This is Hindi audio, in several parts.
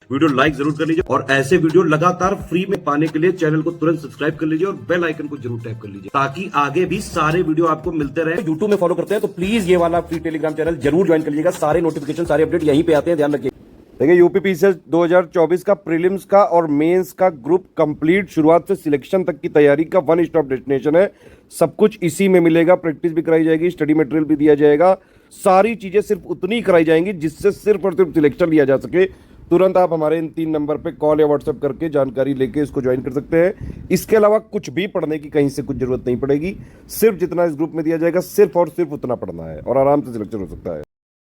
वीडियो लाइक जरूर कर लीजिए और ऐसे वीडियो लगातार फ्री में पाने के लिए चैनल को तुरंत सब्सक्राइब कर लीजिए और बेल आइकन को जरूर टैप कर लीजिए ताकि आगे भी सारे वीडियो आपको मिलते रहे। यूट्यूब में फॉलो करते हैं तो प्लीज ये वाला फ्री टेलीग्राम चैनल जरूर ज्वाइन कर लीजिएगा। सारे नोटिफिकेशन सारे अपडेट यहीं पे आते हैं, ध्यान रखिए। देखिए यूपीपीसीएस 2024 का प्रीलिम्स का और मेंस का ग्रुप कंप्लीट, शुरुआत से सिलेक्शन तक की तैयारी का वन स्टॉप डेस्टिनेशन है। सब कुछ इसी में मिलेगा, प्रैक्टिस भी कराई जाएगी, स्टडी मटेरियल भी दिया जाएगा, सारी चीजें सिर्फ उतनी कराई जाएंगी जिससे सिर्फ और सिर्फ सिलेक्शन लिया जा सके। तुरंत आप हमारे इन 3 नंबर पे कॉल या व्हाट्सएप करके जानकारी लेके इसको ज्वाइन कर सकते हैं। इसके अलावा कुछ भी पढ़ने की कहीं से कुछ जरूरत नहीं पड़ेगी, सिर्फ जितना इस ग्रुप में दिया जाएगा सिर्फ और सिर्फ उतना पढ़ना है और आराम से सिलेक्शन हो सकता है।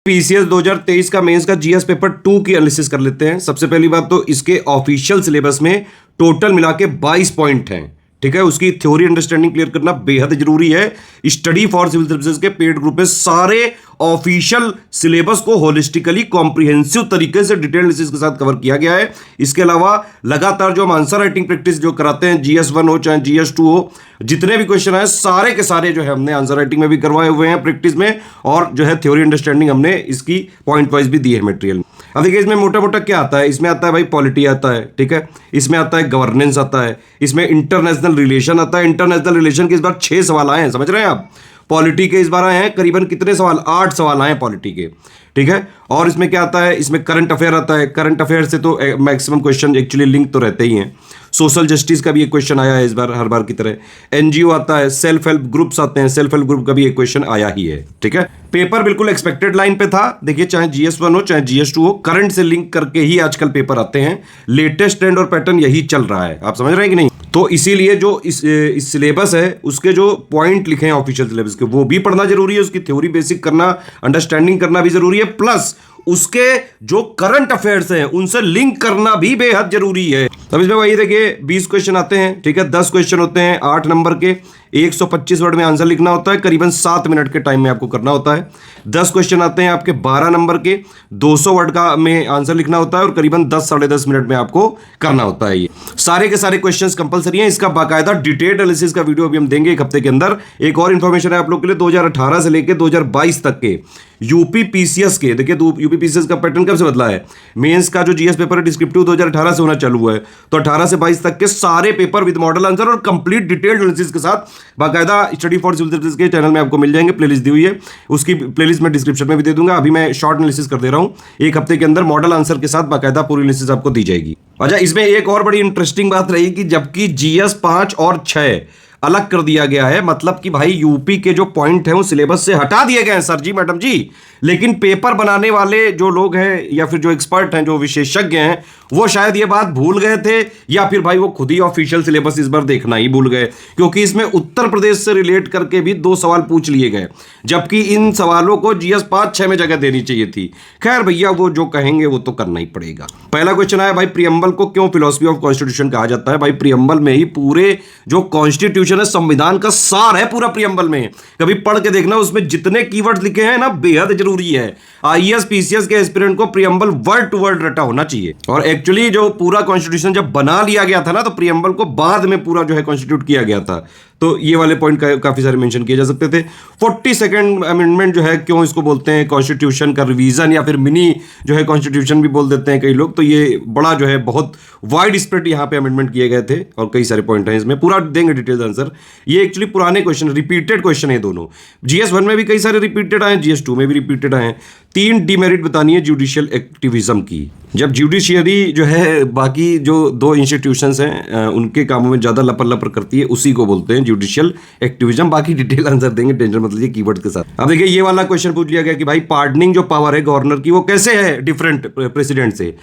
पीसीएस 2023 का मेंस का जीएस पेपर 2 की एनालिसिस कर लेते हैं। सबसे पहली बात तो इसके ऑफिशियल सिलेबस में टोटल मिला के 22 पॉइंट हैं, ठीक है। उसकी थ्योरी अंडरस्टैंडिंग क्लियर करना बेहद जरूरी है। स्टडी फॉर सिविल सर्विसेज के पेड ग्रुप में सारे ऑफिशियल सिलेबस को होलिस्टिकली कॉम्प्रिहेंसिव तरीके से डिटेल एनालिसिस के साथ कवर किया गया है। इसके अलावा लगातार जो हम आंसर राइटिंग प्रैक्टिस जो कराते हैं, जीएस 1 हो चाहे जीएस 2 हो, जितने भी क्वेश्चन आए सारे के सारे जो है हमने आंसर राइटिंग में भी करवाए हुए हैं प्रैक्टिस में, और जो है थ्योरी अंडरस्टैंडिंग हमने इसकी पॉइंट वाइज भी दी है मटेरियल। अब देखिए इसमें मोटा मोटा क्या आता है। इसमें आता है भाई पॉलिटी आता है, ठीक है। इसमें आता है गवर्नेंस आता है, इसमें इंटरनेशनल रिलेशन आता है। इंटरनेशनल रिलेशन के इस बार 6 सवाल आए हैं, समझ रहे हैं आप। पॉलिटी के इस बार आए हैं करीबन कितने सवाल, 8 सवाल आए हैं पॉलिटी के, ठीक है। और इसमें क्या आता है, इसमें करंट अफेयर आता है। करंट अफेयर से तो मैक्सिमम क्वेश्चन एक्चुअली लिंक तो रहते ही हैं। सोशल जस्टिस का भी एक क्वेश्चन आया है इस बार, हर बार की तरह। एनजीओ आता है, सेल्फ हेल्प ग्रुप्स आते हैं, सेल्फ हेल्प ग्रुप का भी एक क्वेश्चन आया ही है, ठीक है। पेपर बिल्कुल एक्सपेक्टेड लाइन पे था। देखिए चाहे जीएस 1 हो चाहे जीएस 2 हो, करंट से लिंक करके ही आजकल पेपर आते हैं। लेटेस्ट ट्रेंड और पैटर्न यही चल रहा है, आप समझ रहे हैं कि नहीं। तो इसीलिए जो इस सिलेबस है उसके जो पॉइंट लिखे हैं ऑफिशियल सिलेबस के, वो भी पढ़ना जरूरी है। उसकी थ्योरी बेसिक करना, अंडरस्टैंडिंग करना भी जरूरी है, प्लस उसके जो करंट अफेयर्स हैं उनसे लिंक करना भी बेहद जरूरी है। अब इसमें वही देखिए 20 क्वेश्चन आते हैं, ठीक है। 10 क्वेश्चन होते हैं 8 नंबर के, 125 वर्ड में आंसर लिखना होता है, करीबन 7 मिनट के टाइम में आपको करना होता है। 10 क्वेश्चन आते हैं आपके 12 नंबर के, 200 वर्ड का में आंसर लिखना होता है और करीबन 10 साढ़े 10 मिनट में आपको करना होता है। ये सारे के सारे क्वेश्चंस कंपलसरी हैं। इसका बाकायदा डिटेल्ड एनालिसिस का वीडियो अभी हम देंगे 1 हफ्ते के अंदर। एक और इंफॉर्मेशन है आप लोग के लिए, 2018 से लेकर 2022 तक के यूपीपीसीएस के, देखिए यूपीपीसीएस का पैटर्न कब से बदला है। मेंस का जो जीएस पेपर है डिस्क्रिप्टिव 2018 से होना चालू हुआ है, तो 18 से 22 तक के सारे पेपर विद मॉडल आंसर और कंप्लीट डिटेल्ड एनालिसिस के साथ बाकायदा स्टडी फॉर सिविल सर्विसेज के चैनल में आपको मिल जाएंगे। प्लेलिस्ट दी हुई है, उसकी प्लेलिस्ट मैं डिस्क्रिप्शन में भी दे दूंगा। अभी मैं शॉर्ट एनालिसिस कर दे रहा हूं। 1 हफ्ते के अंदर मॉडल आंसर के साथ बाकायदा पूरी एनालिसिस आपको दी जाएगी। अच्छा, इसमें एक और बड़ी इंटरेस्टिंग बात रही कि जबकि जीएस 5 और 6 अलग कर दिया गया है, मतलब कि भाई यूपी के जो पॉइंट हैं वो सिलेबस से हटा दिए गए हैं सर जी, मैडम जी। लेकिन पेपर बनाने वाले जो लोग हैं या फिर जो एक्सपर्ट हैं, जो विशेषज्ञ हैं, वो शायद ये बात भूल गए थे या फिर भाई वो खुद ही ऑफिशियल सिलेबस इस बार देखना ही भूल गए, क्योंकि इसमें उत्तर प्रदेश से रिलेट करके भी 2 सवाल पूछ लिए गए, जबकि इन सवालों को जीएस 5-6 में जगह देनी चाहिए थी। खैर भैया वो जो कहेंगे वो तो करना ही पड़ेगा। पहला क्वेश्चन आया भाई, प्रियम्बल को क्यों फिलॉसफी ऑफ कॉन्स्टिट्यूशन कहा जाता है। भाई प्रियम्बल में ही पूरे जो कॉन्स्टिट्यूशन है, संविधान का सार है पूरा प्रियम्बल में। कभी पढ़ के देखना, उसमें जितने कीवर्ड्स लिखे हैं ना बेहद जरूरी है। आईएएस पीसीएस के एस्पिरेंट को प्रियम्बल वर्ड टू वर्ड रटा होना चाहिए। और एक्चुअली जो पूरा कॉन्स्टिट्यूशन जब बना लिया गया था ना, तो प्रियम्बल को बाद में पूरा जो है कॉन्स्टिट्यूट किया गया था। तो ये वाले पॉइंट काफी सारे मेंशन किए जा सकते थे। 42nd अमेंडमेंट जो है, क्यों इसको बोलते हैं कॉन्स्टिट्यूशन का रिवीजन या फिर मिनी जो है कॉन्स्टिट्यूशन भी बोल देते हैं कई लोग। तो ये बड़ा जो है बहुत वाइड स्प्रेड यहाँ पे अमेंडमेंट किए गए थे और कई सारे पॉइंट हैं इसमें, पूरा देंगे डिटेल्स आंसर। ये एक्चुअली पुराने क्वेश्चन, रिपीटेड क्वेश्चन है दोनों। जीएस 1 में भी कई सारे रिपीटेड आए, जीएस 2 में भी रिपीटेड आए। 3 डिमेरिट बतानी है जुडिशियल एक्टिविज्म की। जब जुडिशियरी जो है बाकी जो 2 इंस्टीट्यूशंस हैं उनके कामों में ज्यादा लपर लपर करती है, उसी को बोलते हैं जुडिशियल एक्टिविज्म। बाकी डिटेल आंसर देंगे, टेंशन मत लीजिए कीवर्ड्स के साथ। अब देखिए ये वाला क्वेश्चन पूछ लिया गया कि भाई पार्डनिंग जो पावर है गवर्नर की, वो कैसे है डिफरेंट प्रेसिडेंट से।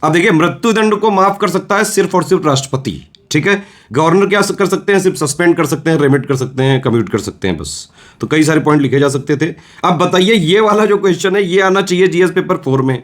अब देखिए मृत्युदंड को माफ कर सकता है सिर्फ और सिर्फ राष्ट्रपति, ठीक है। गवर्नर क्या कर सकते हैं, सिर्फ सस्पेंड कर सकते हैं, रेमिट कर सकते हैं, कम्यूट कर सकते हैं, बस। तो कई सारे पॉइंट लिखे जा सकते थे। अब बताइए ये वाला जो क्वेश्चन है ये आना चाहिए जीएस पेपर 4 में,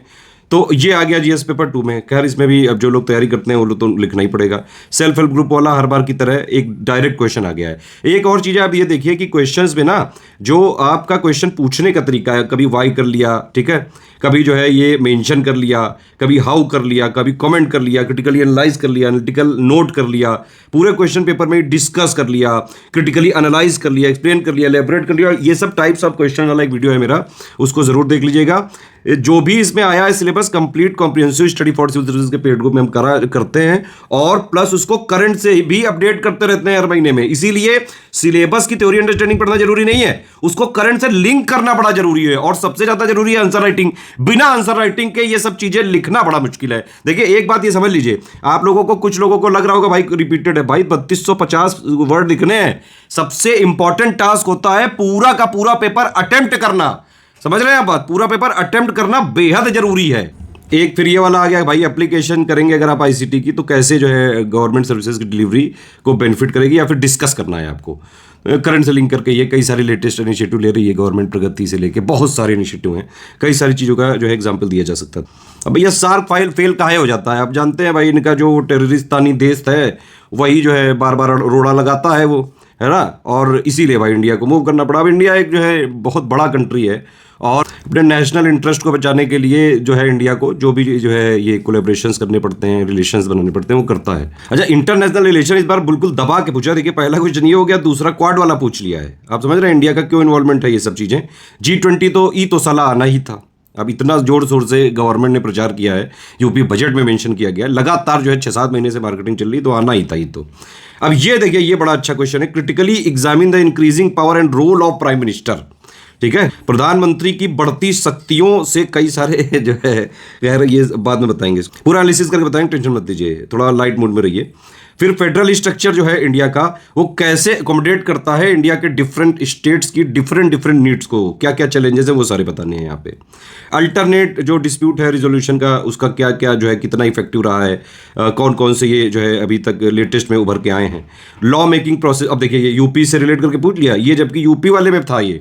तो ये आ गया जीएस पेपर 2 में। खैर इसमें भी अब जो लोग तैयारी करते हैं वो लोग तो लिखना ही पड़ेगा। सेल्फ हेल्प ग्रुप वाला हर बार की तरह एक डायरेक्ट क्वेश्चन आ गया है। एक और चीज़ आप ये देखिए कि क्वेश्चंस में ना जो आपका क्वेश्चन पूछने का तरीका है, कभी वाई कर लिया, ठीक है, कभी जो है ये मेंशन कर लिया, कभी हाउ कर लिया, कभी कमेंट कर लिया, क्रिटिकली एनालाइज कर लिया, एनालिटिकल नोट कर लिया, पूरे क्वेश्चन पेपर में डिस्कस कर लिया, क्रिटिकली एनालाइज कर लिया, एक्सप्लेन कर लिया, एलेबोरेट कर लिया। ये सब टाइप्स ऑफ क्वेश्चन वाला एक वीडियो है मेरा, उसको जरूर देख लीजिएगा। जो भी इसमें आया है syllabus, complete comprehensive study for civil services के पेड ग्रुप में हम करते हैं, और प्लस उसको करंट से भी अपडेट करते रहते हैं हर महीने में। इसीलिए सिलेबस की थ्योरी अंडरस्टैंडिंग पढ़ना जरूरी नहीं है, उसको करंट से लिंक करना बड़ा जरूरी है, और सबसे ज्यादा जरूरी है आंसर राइटिंग। बिना आंसर राइटिंग के ये सब चीजें लिखना बड़ा मुश्किल है। देखिए एक बात ये समझ लीजिए, आप लोगों को, कुछ लोगों को लग रहा होगा भाई रिपीटेड है, भाई 3250 वर्ड लिखने हैं। सबसे इंपॉर्टेंट टास्क होता है पूरा का पूरा पेपर अटेम्प्ट करना। समझ रहे हैं आप बात? पूरा पेपर अटेम्प्ट करना बेहद जरूरी है। एक फिर ये वाला आ गया भाई, एप्लीकेशन करेंगे अगर आप आईसीटी की, तो कैसे जो है गवर्नमेंट सर्विसेज की डिलीवरी को बेनिफिट करेगी, या फिर डिस्कस करना है आपको करंट से लिंक करके। ये कई सारे लेटेस्ट इनिशिएटिव ले रही है गवर्नमेंट, प्रगति से लेके बहुत सारे इनिशिएटिव हैं, कई सारी चीज़ों का जो है एग्जाम्पल दिया जा सकता है। अब भैया सार्क फाइल फेल काहे हो जाता है? आप जानते हैं भाई, इनका जो टेररिस्तानी देश है वही जो है बार बार रोड़ा लगाता है वो, है ना, और इसीलिए भाई इंडिया को मूव करना पड़ा। अब इंडिया एक जो है बहुत बड़ा कंट्री है, और अपने नेशनल इंटरेस्ट को बचाने के लिए जो है इंडिया को जो भी जो है ये कोलैबोरेशंस करने पड़ते हैं, रिलेशंस बनाने पड़ते हैं, वो करता है। अच्छा, इंटरनेशनल रिलेशन इस बार बिल्कुल दबा के पूछा। देखिए पहला क्वेश्चन ये हो गया, दूसरा क्वाड वाला पूछ लिया है। आप समझ रहे हैं इंडिया का क्यों इन्वॉल्वमेंट है ये सब चीज़ें। G20 तो साला आना ही था। अब इतना जोर शोर से गवर्नमेंट ने प्रचार किया है, यूपी बजट में मेंशन किया गया, लगातार जो है 6-7 महीने से मार्केटिंग चल रही, तो आना ही था ही तो। अब ये देखिए, ये बड़ा अच्छा क्वेश्चन है, critically examine the increasing power and role of prime minister. ठीक है, प्रधानमंत्री की बढ़ती शक्तियों से कई सारे जो है, खैर ये बाद में बताएंगे, पूरा एनालिसिस करके बताएंगे, टेंशन मत लीजिए, थोड़ा लाइट मूड में रहिए। फिर फेडरल स्ट्रक्चर जो है इंडिया का, वो कैसे अकोमोडेट करता है इंडिया के डिफरेंट स्टेट्स की डिफरेंट नीड्स को, क्या क्या चैलेंजेस हैं वो सारे बताने हैं यहाँ पे। अल्टरनेट जो डिस्प्यूट है रिजोल्यूशन का, उसका क्या क्या जो है, कितना इफेक्टिव रहा है, कौन कौन से ये जो है अभी तक लेटेस्ट में उभर के आए हैं। लॉ मेकिंग प्रोसेस, अब देखिए ये यूपी से रिलेट करके पूछ लिया ये, जबकि यूपी वाले में था ये,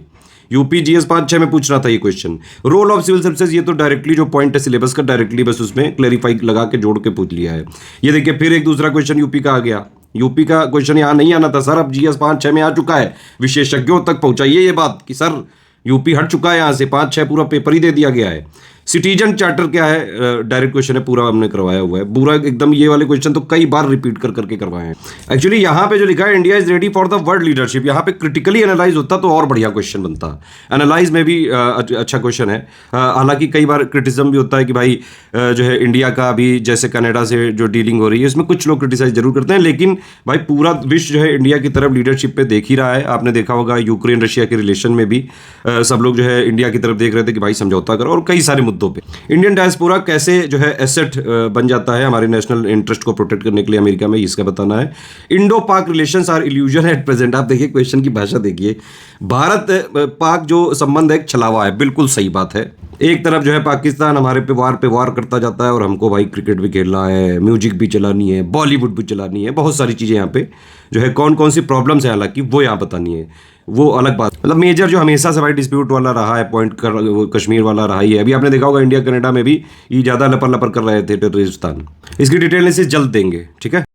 यूपी GS 5-6 में पूछ रहा था ये question. Role of civil services, ये तो डायरेक्टली जो पॉइंट है सिलेबस का, डायरेक्टली बस उसमें क्लैरिफाई लगा के जोड़ के पूछ लिया है। ये देखिए फिर एक दूसरा क्वेश्चन यूपी का आ गया। यूपी का क्वेश्चन यहाँ नहीं आना था सर, अब GS 5-6 में आ चुका है, विशेषज्ञों तक पहुंचाइए ये बात कि सर यूपी हट चुका है यहाँ से, 5-6 पूरा पेपर ही दे दिया गया है। सिटीजन चार्टर क्या है, डायरेक्ट क्वेश्चन है, पूरा हमने करवाया हुआ है, पूरा एकदम। ये वाले क्वेश्चन तो कई बार रिपीट कर करके करवाए हैं। एक्चुअली यहाँ पे जो लिखा है, India is ready for the world leadership, यहाँ पे क्रिटिकली एनालाइज होता तो और बढ़िया क्वेश्चन बनता। एनालाइज में भी अच्छा क्वेश्चन है। हालांकि कई बार क्रिटिसिज्म भी होता है कि भाई जो है इंडिया का अभी जैसे कनाडा से जो डीलिंग हो रही है, उसमें कुछ लोग क्रिटिसाइज जरूर करते हैं, लेकिन भाई पूरा विश्व जो है इंडिया की तरफ लीडरशिप पे देख ही रहा है। आपने देखा होगा यूक्रेन रशिया के रिलेशन में भी सब लोग जो है इंडिया की तरफ देख रहे थे कि भाई समझौता करो, और कई सारे मुद्दों पर। इंडियन डायस्पोरा कैसे जो है एसेट बन जाता है हमारे नेशनल इंटरेस्ट को प्रोटेक्ट करने के लिए अमेरिका में, इसका बताना है। Indo Pak relations are illusion at present, आप देखिए क्वेश्चन की भाषा देखिए, भारत पाक जो संबंध है एक छलावा है, बिल्कुल सही बात है। एक तरफ जो है पाकिस्तान हमारे पे वार करता जाता है, और हमको भाई क्रिकेट भी खेलना है, म्यूजिक भी चलानी है, बॉलीवुड भी चलानी है, बहुत सारी चीज़ें यहाँ पे जो है, कौन कौन सी प्रॉब्लम्स है हालांकि वो यहाँ बतानी है, वो अलग बात। मतलब मेजर जो हमेशा से भाई डिस्प्यूट वाला रहा है पॉइंट कर, वो कश्मीर वाला रहा ही है। अभी आपने देखा होगा इंडिया कनाडा में भी ये ज़्यादा लपर लपर कर रहे थे टेररिस्तान। इसकी डिटेल से जल्द देंगे, ठीक है।